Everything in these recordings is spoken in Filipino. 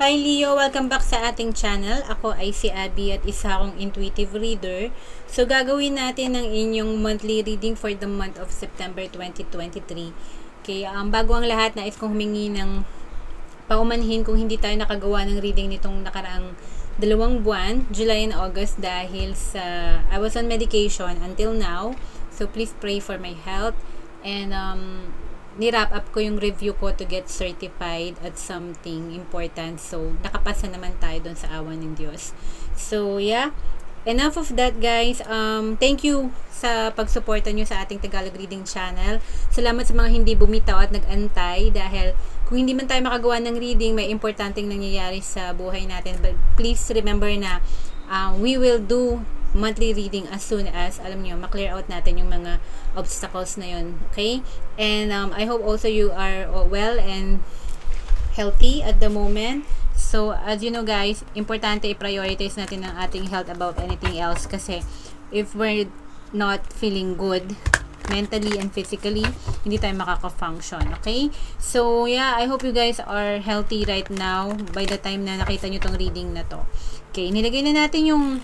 Hi Leo, welcome back sa ating channel. Ako ay si Abby at isa akong intuitive reader. So gagawin natin ang inyong monthly reading for the month of September 2023. Okay, bago ang lahat, nais kong humingi ng paumanhin kung hindi tayo nakagawa ng reading nitong nakaraang 2 buwan, July and August, dahil sa I was on medication until now. So please pray for my health and ni-wrap up ko yung review ko to get certified at something important. So, nakapasa naman tayo doon sa awan ng Diyos. So, yeah. Enough of that, guys. Thank you sa pagsuporta nyo sa ating Tagalog Reading channel. Salamat sa mga hindi bumitaw at nag-antay dahil kung hindi man tayo makagawa ng reading, may importanteng nangyayari sa buhay natin. But please remember na we will do monthly reading as soon as, alam nyo, maklear out natin yung mga obstacles na yun. Okay? And I hope also you are well and healthy at the moment. So, as you know guys, importante i-prioritize natin ang ating health above anything else kasi if we're not feeling good mentally and physically, hindi tayo makaka-function. Okay? So, yeah, I hope you guys are healthy right now by the time na nakita nyo tong reading na to. Okay, nilagay na natin yung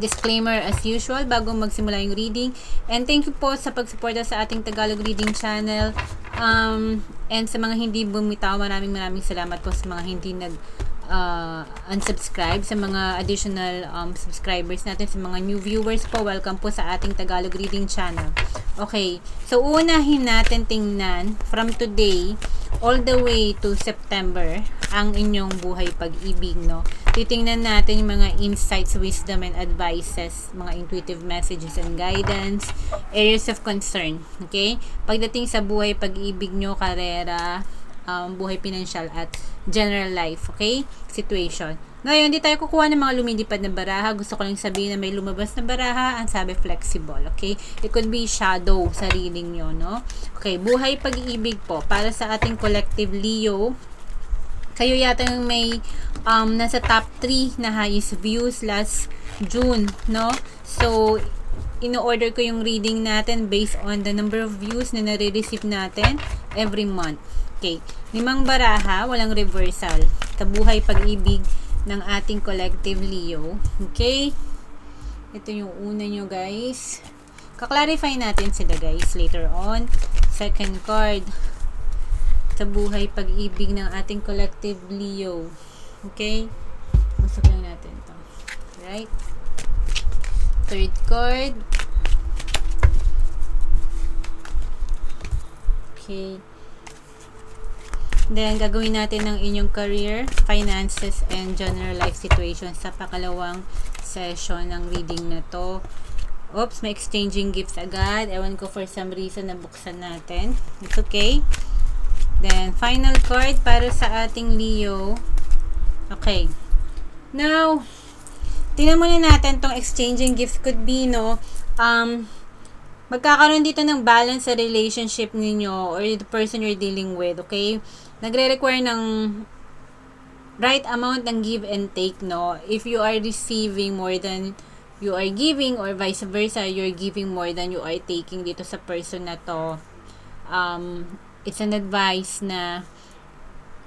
disclaimer as usual bago magsimula yung reading. And thank you po sa pagsuporta sa ating Tagalog Reading channel. And sa mga hindi bumitaw, maraming salamat po sa mga hindi unsubscribe, sa mga additional subscribers natin, sa mga new viewers po, welcome po sa ating Tagalog Reading channel. Okay, so uunahin natin tingnan from today all the way to September ang inyong buhay pag-ibig, no? Titingnan natin yung mga insights, wisdom, and advices, mga intuitive messages and guidance, areas of concern, okay? Pagdating sa buhay pag-ibig nyo, karera, buhay pinansyal, at general life, okay? Situation. Ngayon, hindi tayo kukuha ng mga lumilipad na baraha. Gusto ko lang sabihin na may lumabas na baraha. Ang sabi, flexible, okay? It could be shadow sa reading nyo, no? Okay, buhay pag-ibig po. Para sa ating collective Leo, kayo yata yung may nasa top 3 na highest views last June, no? So, ino-order ko yung reading natin based on the number of views na nare-receive natin every month. Okay, 5 baraha, walang reversal. Kabuhay pag-ibig ng ating collective Leo. Okay? Ito yung una nyo, guys. Kaklarify natin sila, guys, later on. Second card. Sa buhay pag-ibig ng ating collective Leo. Okay? Masok lang natin ito. Right? Third card. Okay. Then, gagawin natin ng inyong career, finances, and general life situation sa pakalawang session ng reading na to. Oops, may exchanging gifts agad. Ewan ko for some reason na buksan natin. It's okay. Then, final card para sa ating Leo. Okay. Now, tingnan muna natin tong exchanging gifts could be, no, magkakaroon dito ng balance sa relationship ninyo or the person you're dealing with, okay? Nagre-require ng right amount ng give and take, no? If you are receiving more than you are giving or vice versa, you're giving more than you are taking dito sa person na to. It's an advice na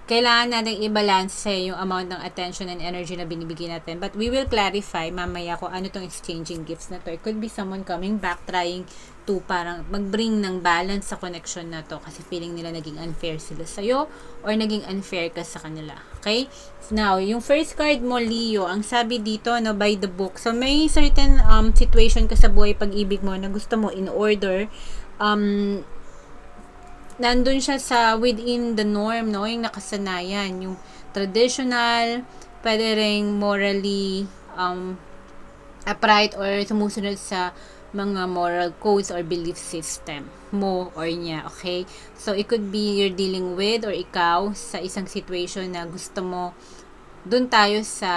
kailangan natin i-balance yung amount ng attention and energy na binibigay natin. But we will clarify mamaya kung ano tong exchanging gifts na to. It could be someone coming back trying to parang mag-bring ng balance sa connection na to kasi feeling nila naging unfair sila sa'yo or naging unfair ka sa kanila. Okay? Now, yung first card mo, Leo, ang sabi dito, no, by the book. So, may certain situation ka sa buhay pag-ibig mo na gusto mo in order, nandun siya sa within the norm, no? Yung nakasanayan, yung traditional, pwede ring morally upright or sumusunod sa mga moral codes or belief system mo or niya, okay? So, it could be you're dealing with or ikaw sa isang situation na gusto mo, dun tayo sa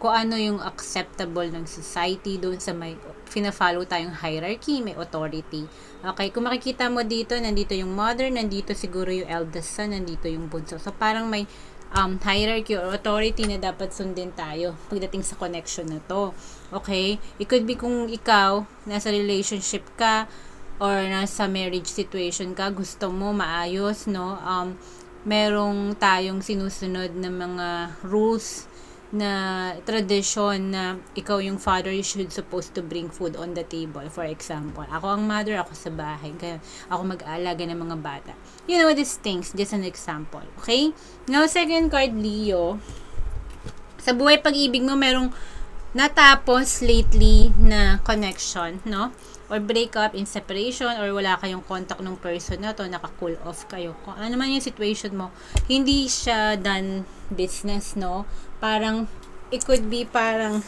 kung ano yung acceptable ng society, dun sa may fina-follow tayong hierarchy, may authority. Okay, kung makikita mo dito, nandito yung mother, nandito siguro yung eldest son, nandito yung bunso. So, parang may hierarchy or authority na dapat sundin tayo pagdating sa connection na to. Okay? It could be kung ikaw, nasa relationship ka, or nasa marriage situation ka, gusto mo maayos, no? merong tayong sinusunod na mga rules na tradition na ikaw yung father, you should supposed to bring food on the table. For example, ako ang mother, ako sa bahay, kaya ako mag-aalaga ng mga bata. You know, these things, just an example. Okay? Now, second card, Leo. Sa buhay pag-ibig mo, merong natapos lately na connection, no? Or breakup, in separation, or wala kayong contact ng person na to, naka-cool off kayo. Kung ano man yung situation mo, hindi siya done business, no? Parang, it could be parang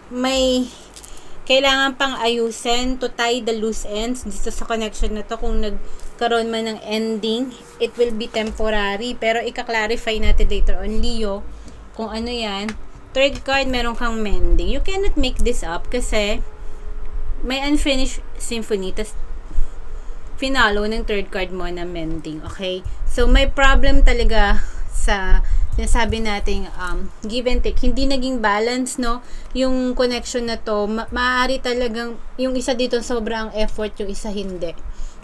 may kailangan pang ayusin to tie the loose ends dito sa connection na to. Kung nagkaroon man ng ending, it will be temporary. Pero ika-clarify natin later on, Leo, kung ano yan. Third card, meron kang mending. You cannot make this up kasi may unfinished symphony, tas finalo ng third card mo na mending, okay? So, may problem talaga sa sinasabi nating give and take. Hindi naging balance, no? Yung connection na to, maaari talagang yung isa dito sobrang effort, yung isa hindi.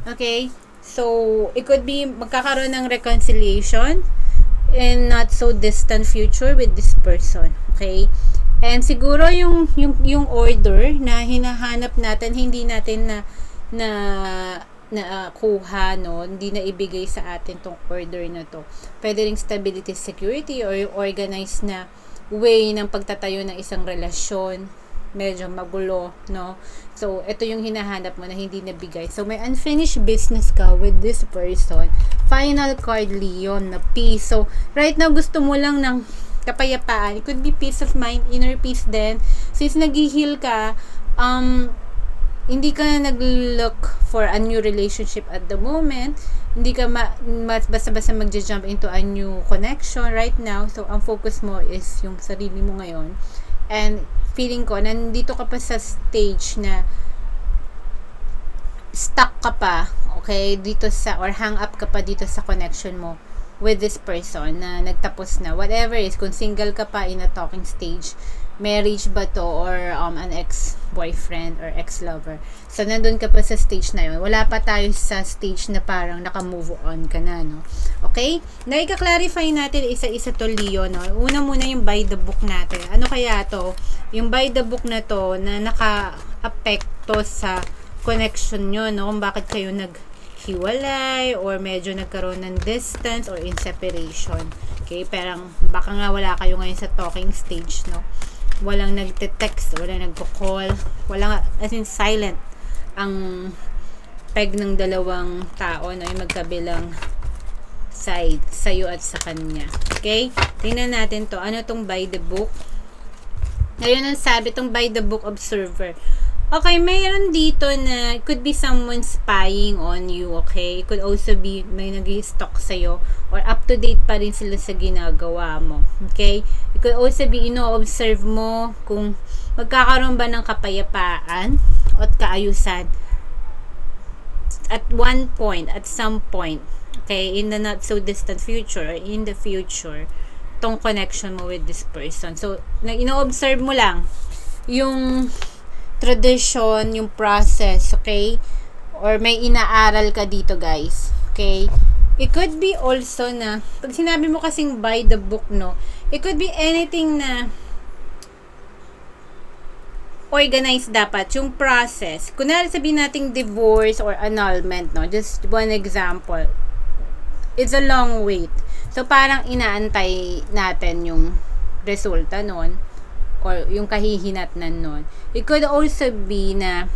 Okay? So, it could be magkakaroon ng reconciliation in not so distant future with this person. Okay? And siguro yung order na hinahanap natin, hindi natin na kuha, no? Hindi na ibigay sa atin tong order na to. Pwede ring stability, security, or yung organized na way ng pagtatayo ng isang relasyon. Medyo magulo, no? So, ito yung hinahanap mo na hindi nabigay. So, may unfinished business ka with this person. Final card, Leon, na peace. So, right now, gusto mo lang ng kapayapaan. It could be peace of mind, inner peace din. Since nag-heal ka, hindi ka nag-look for a new relationship at the moment. Hindi ka basta-basta mag-jump into a new connection right now. So, ang focus mo is yung sarili mo ngayon. And feeling ko, nandito ka pa sa stage na stuck ka pa, okay, dito sa, or hang up ka pa dito sa connection mo with this person na nagtapos na. Whatever is, kung single ka pa in a talking stage, marriage ba to, or an ex-boyfriend or ex-lover. So, nandun ka pa sa stage na yun. Wala pa tayo sa stage na parang naka-move on ka na, no? Okay? Na ika-clarify natin isa-isa to, Leo, no? Una muna yung by the book natin. Ano kaya to? Yung by the book na to na naka-apekto sa connection nyo, no? Kung bakit kayo naghiwalay or medyo nagkaroon ng distance or in separation. Okay? Parang baka nga wala kayo ngayon sa talking stage, no? Walang nagte-text, walang nagko-call, walang, as in silent ang peg ng dalawang tao, no? Yung magkabilang side, sa'yo at sa kanya. Okay? Tingnan natin to. Ano tong by the book? Ngayon ang sabi tong by the book observer. Okay, mayroon dito na it could be someone spying on you, okay? It could also be may nag-stalk sa'yo or up-to-date pa rin sila sa ginagawa mo, okay? It could also be, ino-observe mo kung magkakaroon ba ng kapayapaan at kaayusan at one point, at some point, okay? In the not so distant future or in the future, tong connection mo with this person. So, ino-observe mo lang yung tradition, yung process, okay? Or may inaaral ka dito, guys. Okay? It could be also na, pag sinabi mo kasing by the book, no? It could be anything na organized dapat, yung process. Kunwari sabihin nating divorce or annulment, no? Just one example. It's a long wait. So, parang inaantay natin yung resulta nun or yung kahihinatnan nun. It could also be na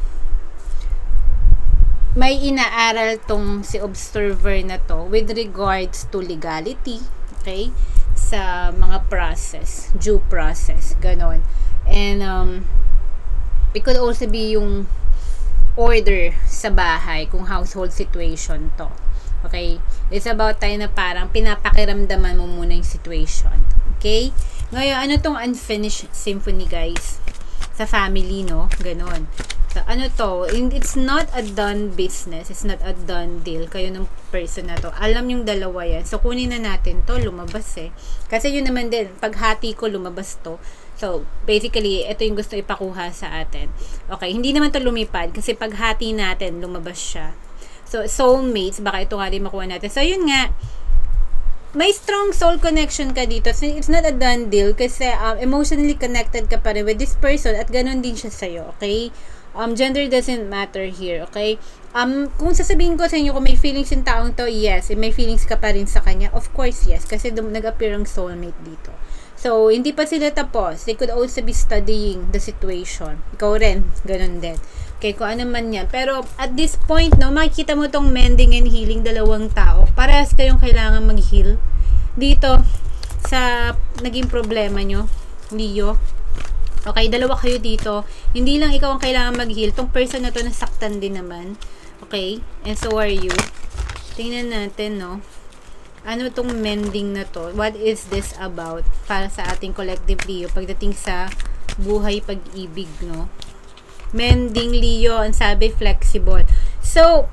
may inaaral tong si observer na to with regards to legality, okay? Sa mga process, due process, ganon. And, it could also be yung order sa bahay, kung household situation to. Okay? It's about tayo na parang pinapakiramdaman mo muna yung situation. Okay? Ngayon, ano tong unfinished symphony, guys? Sa family, no? Ganon. So, ano to? It's not a done business. It's not a done deal. Kayo ng person na to. Alam yung dalawa yan. So, kunin na natin to. Lumabas eh. Kasi yun naman din. Paghati ko, lumabas to. So, basically, ito yung gusto ipakuha sa atin. Okay, hindi naman to lumipad. Kasi paghati natin, lumabas siya. So, soulmates, baka ito nga din makuha natin. So, yun nga. may strong soul connection ka dito. So, it's not a done deal kasi emotionally connected ka pa rin with this person at ganun din siya sa'yo, okay? Gender doesn't matter here, okay? Kung sasabihin ko sa inyo kung may feelings yung taong to, yes. May feelings ka pa rin sa kanya, of course, yes. Kasi nag-appear ang soulmate dito. So, hindi pa sila tapos. They could also be studying the situation. Ikaw rin, ganun din. Okay, kung ano man yan. Pero, at this point, no, makikita mo tong mending and healing dalawang tao. Parehas kayong kailangan mag-heal. Dito, sa naging problema nyo, Leo. Okay, dalawa kayo dito. Hindi lang ikaw ang kailangan mag-heal. Tong person na to nasaktan din naman. Okay? And so are you. Tingnan natin, no? Ano tong mending na to? What is this about? Para sa ating collective Leo. Pagdating sa buhay pag-ibig, no? Mending Leo. Ang sabi, flexible. So,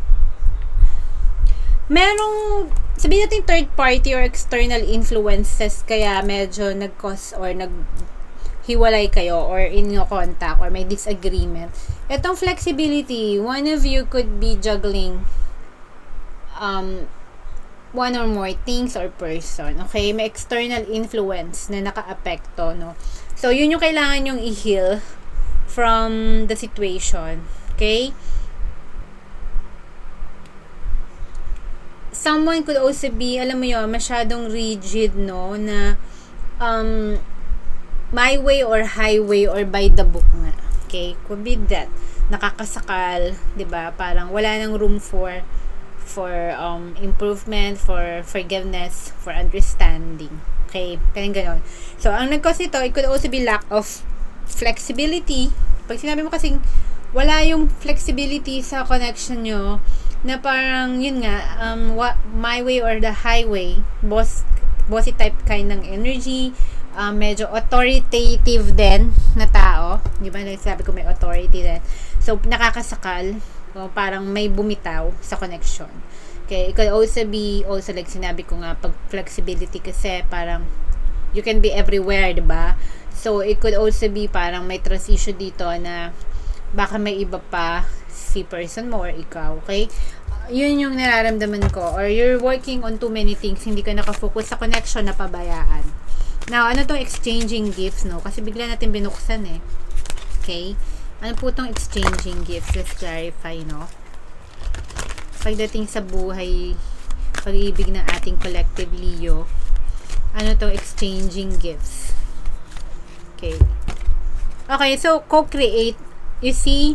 merong, sabihin natin third party or external influences kaya medyo nag-cause or hiwalay kayo or in your contact or may disagreement. Itong flexibility, one of you could be juggling one or more things or person. Okay? May external influence na naka-apekto, no? So, yun yung kailangan yung i-heal from the situation. Okay? Someone could also be, alam mo yun, masyadong rigid, no? Na, my way or highway or by the book nga. Okay? Could be that. Nakakasakal, 'di ba? Parang wala nang room for improvement, for forgiveness, for understanding. Okay? Parang ganon. So, ang nag-cause ito, it could also be lack of flexibility. Pag sinabi mo kasing wala yung flexibility sa connection nyo, na parang, yun nga, my way or the highway, bossy type kind ng energy, medyo authoritative din na tao. Di ba? Sabi ko may authority din. So, nakakasakal. Parang may bumitaw sa connection. Okay? It could also be, like sinabi ko nga, pag flexibility kasi parang you can be everywhere, di ba? So, it could also be parang may trust issue dito na baka may iba pa si person mo or ikaw. Okay? Yun yung nararamdaman ko. Or you're working on too many things. Hindi ka nakafocus sa connection na pabayaan. Now, ano tong exchanging gifts, no? Kasi bigla natin binuksan, eh. Okay? Ano po tong exchanging gifts? Let's clarify, no? Pagdating sa buhay, pag-ibig ng ating collective Leo, ano tong exchanging gifts? Okay. Okay, so, co-create. You see,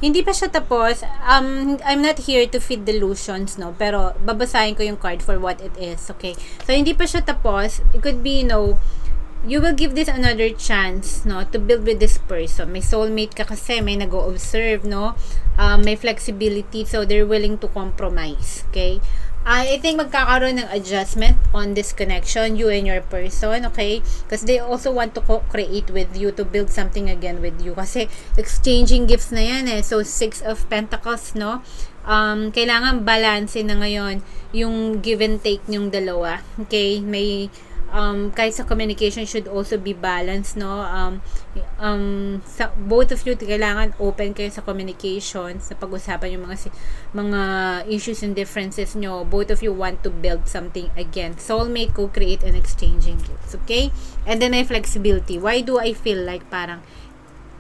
hindi pa siya tapos. I'm not here to feed delusions, no? Pero, babasahin ko yung card for what it is, okay? So, hindi pa siya tapos. It could be, you will give this another chance, no? To build with this person. May soulmate ka kasi, may nag-o-observe, no? May flexibility, so they're willing to compromise, okay? I think magkakaroon ng adjustment on this connection, you and your person, okay? Because they also want to co-create with you, to build something again with you. Kasi exchanging gifts na yan, eh. So, 6 of Pentacles, no? Kailangan balance na ngayon yung give and take yung dalawa. Okay? May, kahit sa communication should also be balanced, no? Sa both of you, kailangan open kayo sa communication, sa pag-usapan yung mga issues and differences nyo. Both of you want to build something again. Soulmate, co-create, and exchanging gifts, okay? And then may flexibility. Why do I feel like parang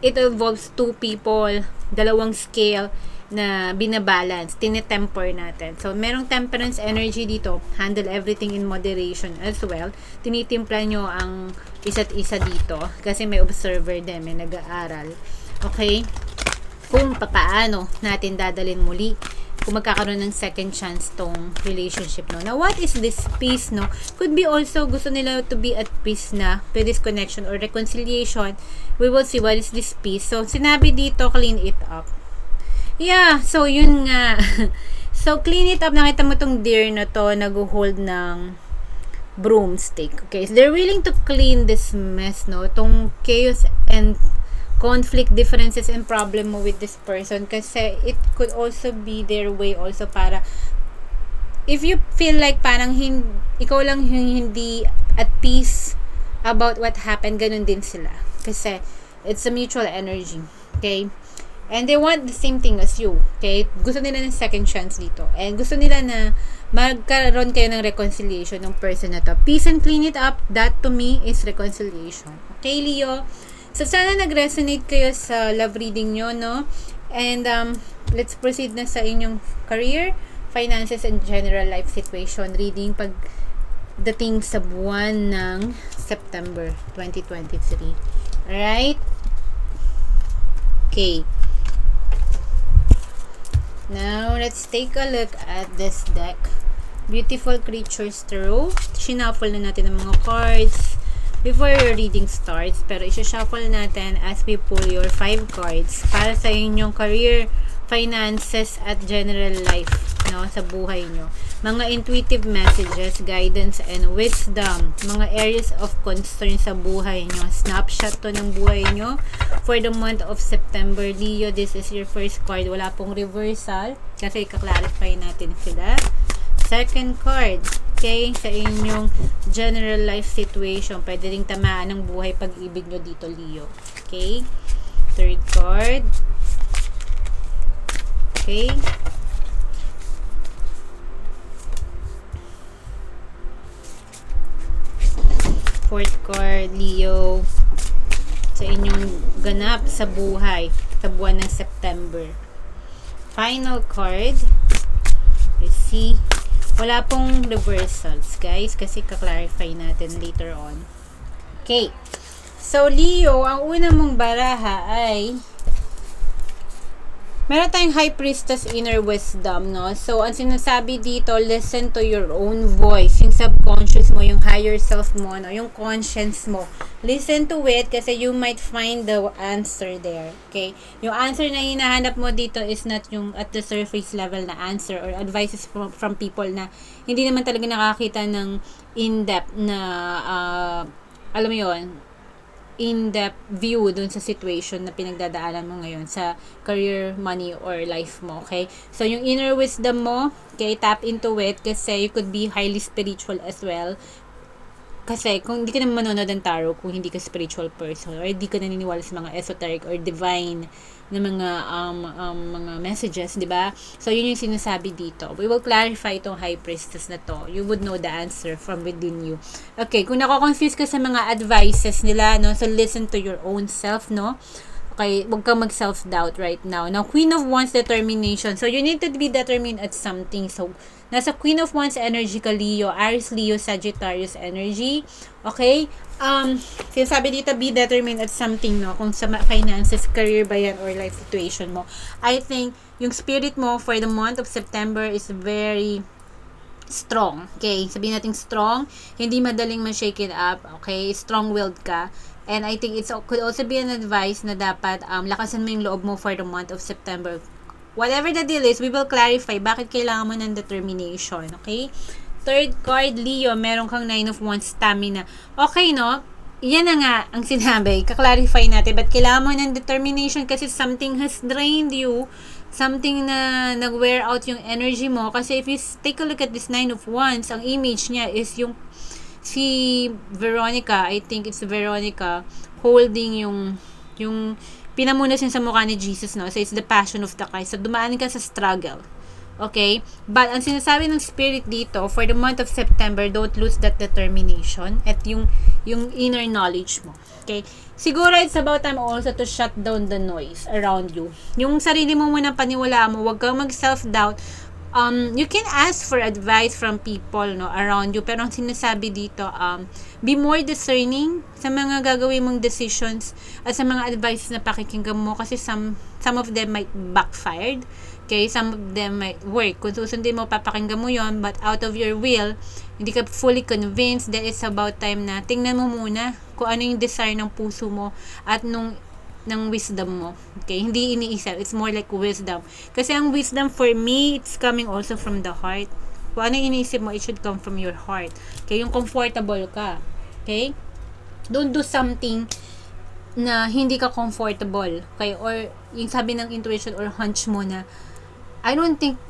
it involves two people, dalawang scale na binabalance, tinetemper natin. So, merong temperance energy dito. Handle everything in moderation as well. Tinitimpla nyo ang isa't isa dito. Kasi may observer din, may nag-aaral. Okay? Kung papaano natin dadalin muli, kung magkakaroon ng second chance tong relationship, no? Now, what is this peace, no? Could be also, gusto nila to be at peace na with this connection or reconciliation. We will see what is this peace. So, sinabi dito, clean it up. Yeah, so yun nga. So, clean it up. Nakita mo tong deer na to, nag-hold ng broomstick. Okay, so they're willing to clean this mess, no? Tong chaos and conflict, differences, and problem mo with this person. Kasi it could also be their way also para, if you feel like parang ikaw lang yung hindi at peace about what happened, ganun din sila. Kasi it's a mutual energy. Okay? And they want the same thing as you. Okay? Gusto nila ng second chance dito. And gusto nila na magkaroon kayo ng reconciliation ng person na to. Peace and clean it up. That to me is reconciliation. Okay, Leo? So, sana nag-resonate kayo sa love reading nyo, no? And, let's proceed na sa inyong career, finances, and general life situation reading pagdating sa buwan ng September 2023. Alright? Okay. Now, let's take a look at this deck. Beautiful Creatures Tarot. Shuffle na natin ang mga cards before your reading starts. Pero isa-shuffle natin as we pull your 5 cards para sa inyong career, finances, at general life, no, sa buhay nyo. Mga intuitive messages, guidance, and wisdom. Mga areas of concern sa buhay nyo. Snapshot to ng buhay nyo for the month of September. Leo, this is your first card. Wala pong reversal kasi kaklarify natin sila. Second card, okay, sa inyong general life situation. Pwede ring tamaan ng buhay pag-ibig nyo dito, Leo. Okay. Third card. Okay. Fourth card, Leo, sa inyong ganap sa buhay sa buwan ng September. Final card. Let's see. Wala pong reversals, guys, kasi kaklarify natin later on. Okay. So, Leo, ang una mong baraha ay meron tayong High Priestess Inner Wisdom, no? So, ang sinasabi dito, listen to your own voice. Yung subconscious mo, yung higher self mo, no? Yung conscience mo. Listen to it kasi you might find the answer there. Okay? Yung answer na hinahanap mo dito is not yung at the surface level na answer or advices from people na hindi naman talaga nakakita ng in-depth na, alam mo yun, in-depth view dun sa situation na pinagdadaanan mo ngayon sa career, money, or life mo, okay? So, yung inner wisdom mo, okay, tap into it kasi you could be highly spiritual as well. Kasi, kung hindi ka naman manonood ng tarot, kung hindi ka spiritual person, or hindi ka naniniwala sa mga esoteric or divine na mga messages, di ba? So, yun yung sinasabi dito. We will clarify itong High Priestess na to. You would know the answer from within you. Okay, kung nako-confuse ka sa mga advices nila, no? So, listen to your own self, no? Okay, huwag kang mag-self-doubt right now. Now, Queen of Wands, determination. So, you need to be determined at something. So, nasa Queen of Wands energy ka, Leo. Aries, Leo, Sagittarius energy. Okay? Sinasabi dito, be determined at something, no? Kung sa finances, career ba yan, or life situation mo. I think, yung spirit mo for the month of September is very strong. Okay? Sabihin natin strong. Hindi madaling ma-shake it up. Okay? Strong-willed ka. And I think it could also be an advice na dapat lakasan mo yung loob mo for the month of September. Whatever the deal is, we will clarify bakit kailangan mo ng determination. Okay? Third card, Leo, meron kang 9 of Wands, stamina. Okay, no? Yan na nga ang sinabi. Kaklarify natin. But kailangan mo ng determination kasi something has drained you. Something na nag-wear out yung energy mo. Kasi if you take a look at this 9 of Wands, ang image niya is yung si Veronica, I think it's Veronica, holding yung pinamunas niya sa mukha ni Jesus, no? So, it's the passion of the Christ. So, dumaan ka sa struggle. Okay? But, ang sinasabi ng spirit dito, for the month of September, don't lose that determination at yung inner knowledge mo. Okay? Siguro, it's about time also to shut down the noise around you. Yung sarili mo muna paniwalaan mo, huwag kang mag-self-doubt. You can ask for advice from people, no, around you. Pero ang sinasabi dito, be more discerning sa mga gagawin mong decisions at sa mga advice na pakikinggan mo kasi some of them might backfired. Okay, some of them might work. Kung susundin mo, papakinggan mo yon, but out of your will, hindi ka fully convinced, then it's about time na tingnan mo muna kung ano yung desire ng puso mo at ng wisdom mo. Okay? Hindi iniisip. It's more like wisdom. Kasi ang wisdom for me, it's coming also from the heart. Kung ano yung iniisip mo, it should come from your heart. Okay? Yung comfortable ka. Okay? Don't do something na hindi ka comfortable. Okay? Or yung sabi ng intuition or hunch mo na, I don't think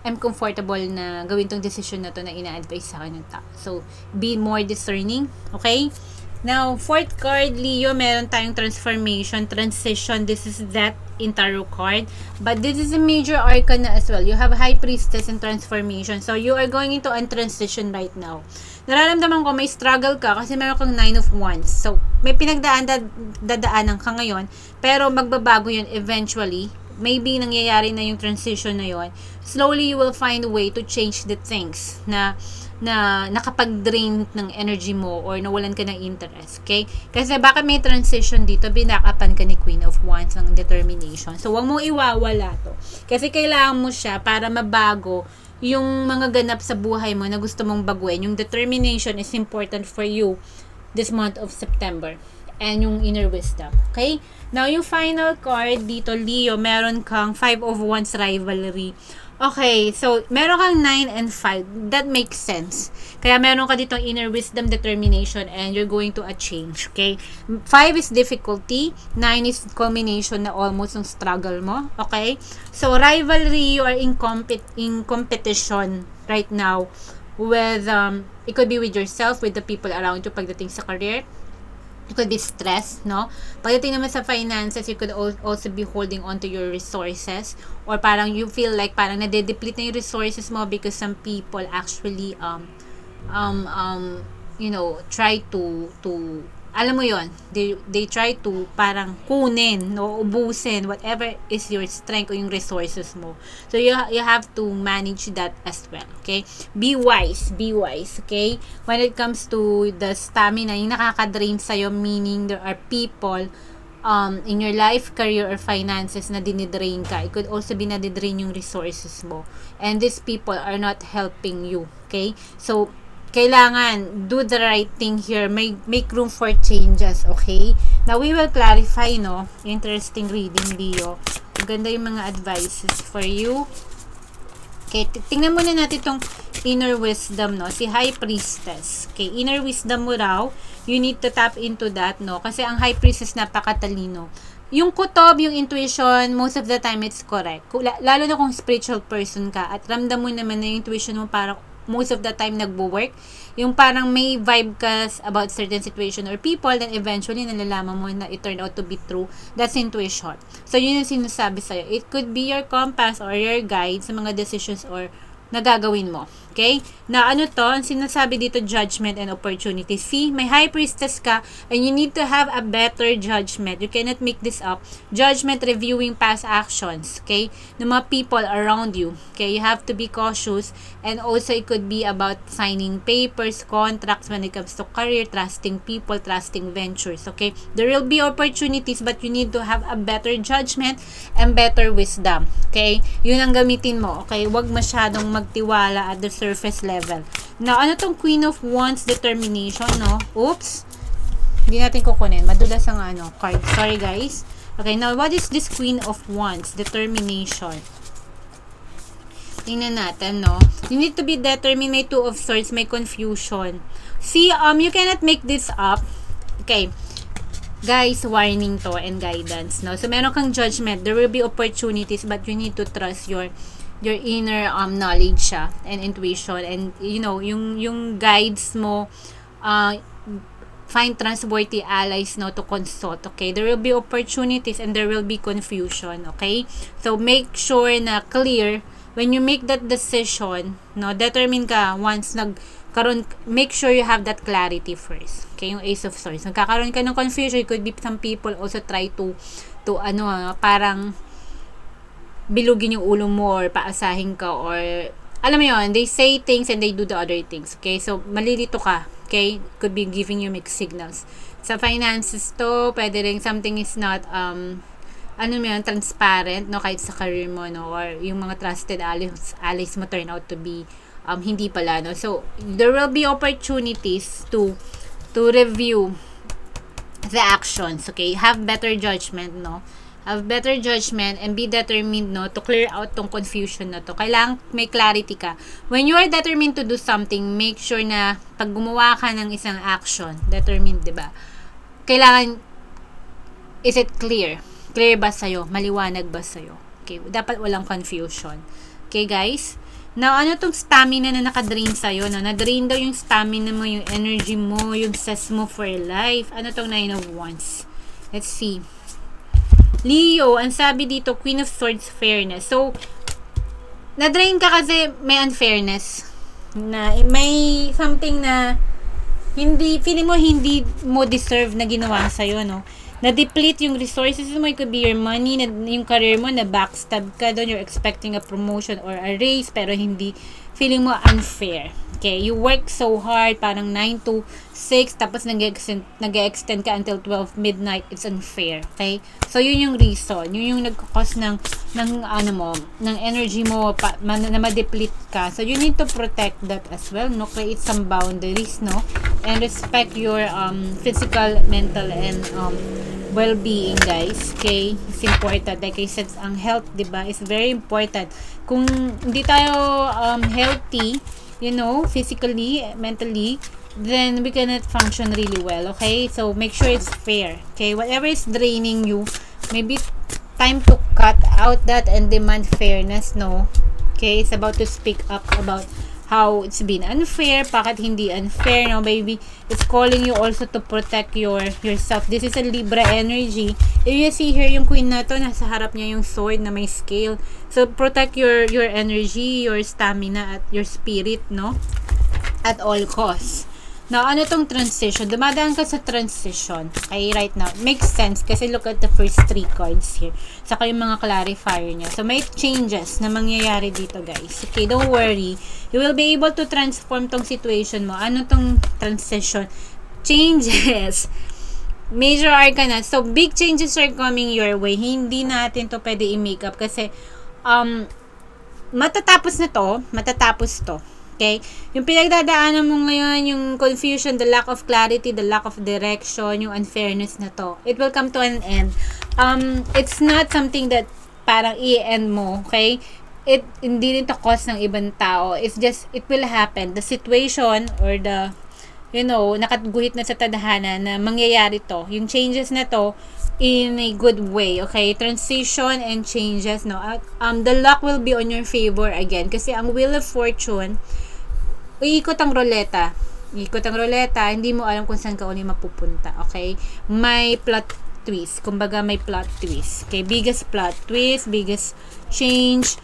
I'm comfortable na gawin tong decision na to na ina-advise sa akin ng tao. So, be more discerning. Okay? Now, fourth card, Leo, meron tayong transformation, transition. This is that in tarot card. But this is a major arcana as well. You have High Priestess and Transformation. So, you are going into a transition right now. Nararamdaman ko may struggle ka kasi meron kang 9 of Wands. So, may dadaanan ka ngayon, pero magbabago yun eventually. Maybe nangyayari na yung transition na yun. Slowly, you will find a way to change the things na nakapag-drain ng energy mo or nawalan ka ng interest. Okay? Kasi baka may transition dito, binakapan ka ni Queen of Wands ng determination. So, huwag mong iwawala to. Kasi kailangan mo siya para mabago yung mga ganap sa buhay mo na gusto mong baguhin. Yung determination is important for you this month of September. And yung inner wisdom. Okay? Now, yung final card dito, Leo, meron kang 5 of Wands rivalry. Okay, so meron kang 9 and 5. That makes sense. Kaya meron ka dito inner wisdom, determination, and you're going to a change. Okay? 5 is difficulty. 9 is culmination na almost ng struggle mo. Okay? So, rivalry, you are in competition right now with, it could be with yourself, with the people around you pagdating sa career. It could be stress, no? Pagdating naman sa finances, you could also be holding on to your resources, or parang you feel like parang nade-deplete na yung resources mo because some people actually try to alam mo yon, they try to parang kunin, no, ubusin whatever is your strength o yung resources mo. So you have to manage that as well. Okay, be wise, okay, when it comes to the stamina yung nakaka-drain sa'yo, meaning there are people in your life, career, or finances na dinidrain ka. It could also be nadidrain yung resources mo, and these people are not helping you. Okay, so kailangan do the right thing here. Make room for changes, okay? Now, we will clarify, no? Interesting reading, Leo. Maganda yung mga advices for you. Okay, tingnan muna natin itong inner wisdom, no? Si High Priestess. Okay, inner wisdom mo raw. You need to tap into that, no? Kasi ang High Priestess napakatalino. Yung kutob, yung intuition, most of the time it's correct. Lalo na kung spiritual person ka at ramdam mo naman na yung intuition mo parang most of the time nagbo-work. Yung parang may vibe ka about certain situation or people, then eventually nalalaman mo na it turned out to be true. That's intuition. So, yun yung sinasabi sa'yo. It could be your compass or your guide sa mga decisions or nagagawin mo. Okay? Na ano to, ang sinasabi dito, judgment and opportunity. See, may High Priestess ka and you need to have a better judgment. You cannot make this up. Judgment, reviewing past actions. Okay? Ng mga people around you. Okay? You have to be cautious, and also it could be about signing papers, contracts when it comes to career, trusting people, trusting ventures. Okay? There will be opportunities, but you need to have a better judgment and better wisdom. Okay? Yun ang gamitin mo. Okay? Huwag masyadong magtiwala at the surface level. Now, ano tong Queen of Wands, determination, no? Oops. Hindi natin kukunin. Madulas ang card. Sorry, guys. Okay, now, what is this Queen of Wands, determination? Tingnan natin, no? You need to be determined. May Two of Swords, may confusion. See, you cannot make this up. Okay. Guys, warning to and guidance, no? So, meron kang judgment. There will be opportunities, but you need to trust your inner knowledge siya and intuition, and yung guides mo, find trustworthy allies, no, to consult. Okay, there will be opportunities and there will be confusion. Okay, so make sure na clear when you make that decision, no, determine ka once nagkaroon, make sure you have that clarity first. Okay, yung Ace of Swords, nagkakaroon ka ng confusion. It could be some people also try to parang bilugin yung ulo mo or paasahin ka, or alam mo yun, they say things and they do the other things. Okay, so malilito ka. Okay, could be giving you mixed signals. Sa finances to, pwede rin something is not transparent, no, kahit sa career mo, no, or yung mga trusted allies mo turn out to be hindi pala, no. So there will be opportunities to review the actions. Okay, have better judgment, no. Have better judgment and be determined, no, to clear out tong confusion na to. Kailangan may clarity ka. When you are determined to do something, make sure na pag gumawa ka ng isang action, determined, diba? Kailangan, is it clear? Clear ba sa'yo? Maliwanag ba sa'yo? Okay, dapat walang confusion. Okay, guys? Now, ano tong stamina na nakadrain sa'yo? No? Na-drain daw yung stamina mo, yung energy mo, yung zest mo for life. Ano tong 9 of Wands? Let's see. Leo, ang sabi dito, Queen of Swords, fairness. So, na-drain ka kasi may unfairness. Na may something na feeling mo hindi mo deserve na ginawa sa'yo, no? Na-deplete yung resources mo. It could be your money, yung career mo, na backstab ka doon. You're expecting a promotion or a raise, pero hindi. Feeling mo unfair. Okay, you work so hard, parang 9 to 6, tapos nag-extend ka until 12 midnight. It's unfair. Okay? So, yun yung reason. Yun yung nagkakos ng energy mo na ma-deplete ka. So, you need to protect that as well, no? Create some boundaries, no? And respect your physical, mental, and well-being, guys. Okay? It's important. Like I said, ang health, diba, is very important. Kung hindi tayo healthy, physically, mentally, then we cannot function really well, okay? So, make sure it's fair, okay? Whatever is draining you, maybe time to cut out that and demand fairness, no? Okay? It's about to speak up about how it's been unfair, bakit hindi unfair, no, baby? It's calling you also to protect yourself. This is a Libra energy. If you see here, yung queen na to, nasa harap niya yung sword na may scale. So, protect your energy, your stamina, at your spirit, no? At all costs. Now, ano tong transition? Dumadaan ka sa transition. Okay, right now. Makes sense kasi look at the first 3 cards here. Saka yung mga clarifier niya. So, may changes na mangyayari dito, guys. Okay, don't worry. You will be able to transform tong situation mo. Ano tong transition? Changes. Major arcana. So, big changes are coming your way. Hindi natin to pwede i-make up kasi matatapos to. Okay? Yung pinagdadaanan mo ngayon, yung confusion, the lack of clarity, the lack of direction, yung unfairness na to, it will come to an end. It's not something that parang i-end mo, okay? Hindi rin to cause ng ibang tao. It's just, it will happen. The situation or the, nakatguhit na sa tadhana na mangyayari to. Yung changes na to, in a good way, okay? Transition and changes, no? The luck will be on your favor again. Kasi ang Wheel of Fortune, iikot ang roleta. Hindi mo alam kung saan ka uli mapupunta, okay? May plot twist. Kumbaga, may plot twist. Okay? Biggest plot twist, biggest change,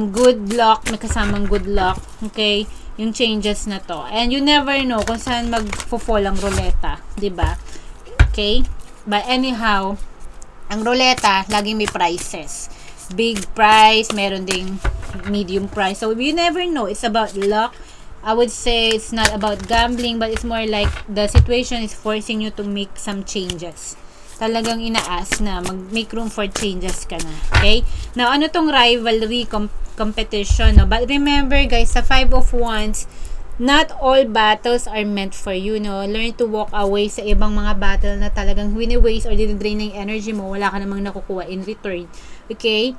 good luck, may kasamang good luck, okay? Yung changes na to. And you never know kung saan mag-fall ang roleta, diba? Okay? But anyhow, ang roleta, laging may prices. Big price, meron ding medium price. So, you never know. It's about luck. I would say it's not about gambling, but it's more like the situation is forcing you to make some changes. Talagang inaas na mag-make room for changes ka na. Okay? Now, ano tong rivalry, competition, no? But remember, guys, sa 5 of Wands, not all battles are meant for you, no? Learn to walk away sa ibang mga battle na talagang wini-waste or dinidrain na yung energy mo, wala ka namang nakukuha in return. Okay?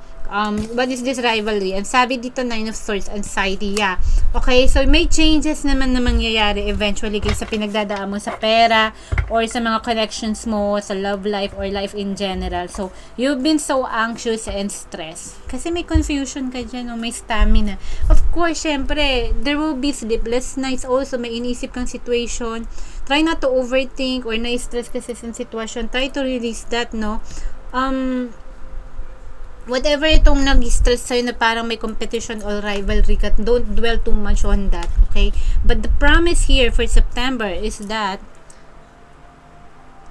What is this rivalry? Ang sabi dito, 9 of Swords, anxiety, yeah. Okay, so may changes naman na mangyayari eventually guys sa pinagdadaan mo sa pera or sa mga connections mo, sa love life or life in general. So, you've been so anxious and stressed. Kasi may confusion ka dyan, no? May stamina. Of course, syempre, there will be sleepless nights also. May inisip kang situation. Try not to overthink or na-stress kasi sa sitwasyon. Try to release that, no? Whatever itong nag-stress sa'yo na parang may competition or rivalry ka, don't dwell too much on that, okay? But the promise here for September is that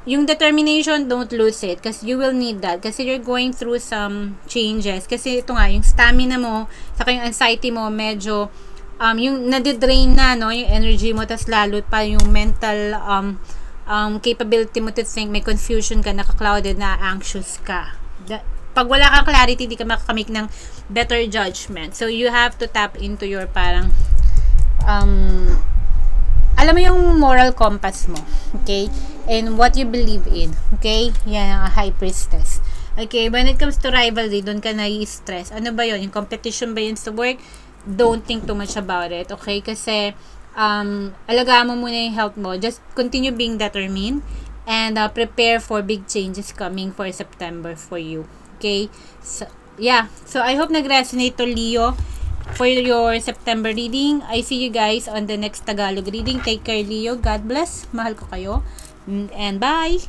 yung determination, don't lose it kasi you will need that kasi you're going through some changes. Kasi ito nga, yung stamina mo, saka yung anxiety mo, medyo yung nadidrain na, no? Yung energy mo, tas lalo pa yung mental capability mo to think, may confusion ka, naka-clouded, na anxious ka. Pag wala kang clarity, di ka makakamik ng better judgment. So, you have to tap into your parang, alam mo yung moral compass mo. Okay? And what you believe in. Okay? Yan ang High Priestess. Okay? When it comes to rivalry, doon ka nai-stress. Ano ba yun? Yung competition ba yun sa work? Don't think too much about it. Okay? Kasi, alagaan mo muna yung health mo. Just continue being determined and prepare for big changes coming for September for you. Okay? So, yeah. So, I hope nag-resonate to Leo for your September reading. I see you guys on the next Tagalog reading. Take care, Leo. God bless. Mahal ko kayo. And bye!